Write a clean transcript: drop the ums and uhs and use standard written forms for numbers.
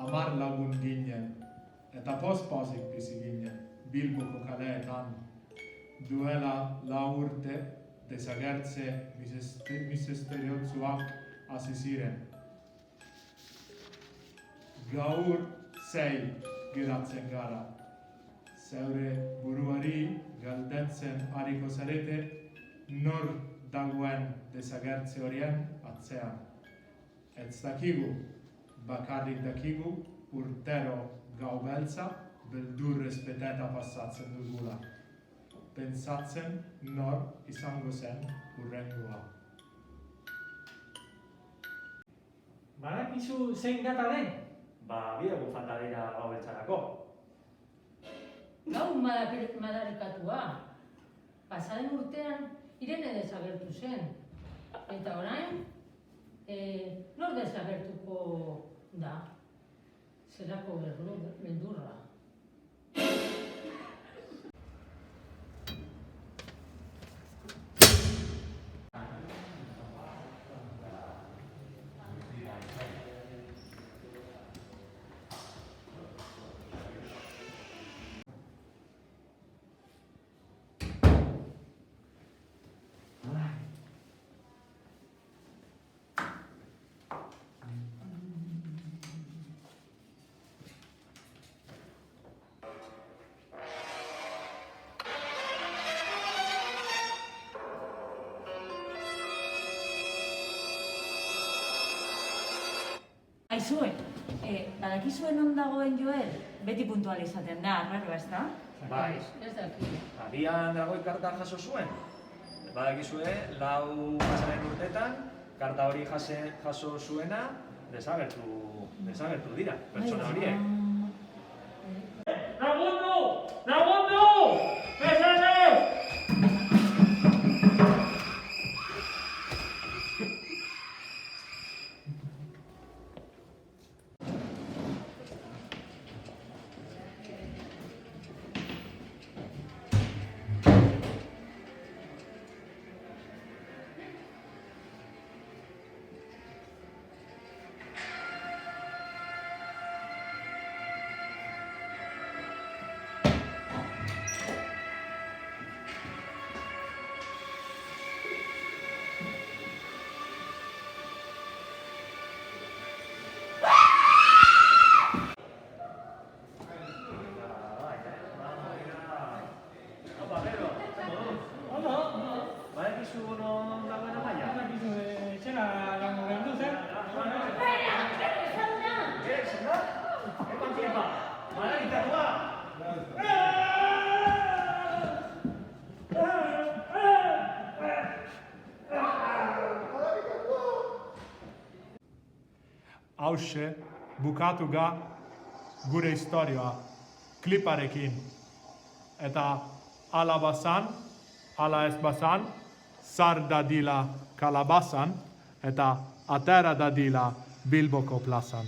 Hamar lagun ginen, eta poz-pozik bizi ginen, Bilboko kaleetan. Duela 4 urte, desagertze misteriotsuak hasi ziren. Gaur 6 geratzen gara. Zeure buruari galdetzen ariko zarete, nor dagoen desagertze horien atzean. Ez dakigu, bakarrik dakigu, urtero gau beltza, beldurrez beteta pasatzen dugula. Pentsatzen nor izango zen hurrengoa. Badakizu zein data den? Bi egun falta dira gau beltzarako. Gau madarikatua. Pasaren urtean Irene desagertu zen. Eta orain, nor desagertuko da? Zerako beldurra. Aizue, badakizuen non dagoen Joel, beti puntual izaten da, arraroa, ez da? Bai. Ez dakit. Agian dragoi karta jaso zuen. Badakizue, 4 pasaren urtetan, karta hori jaso zuena, desagertu dira, pertsona horiek. Lagundu! Lagundu! Mesedez! Badakizu non dagoen Amaia? Badakizu etxera lango behar du zen? Zer da? Epan tiepa! Madarikatua! Hauxe, bukatu ga gure historioa, kliparekin. Eta ala bazan, ala ez bazan, zar dadila kalabazan, eta atera dadila Bilboko plazan.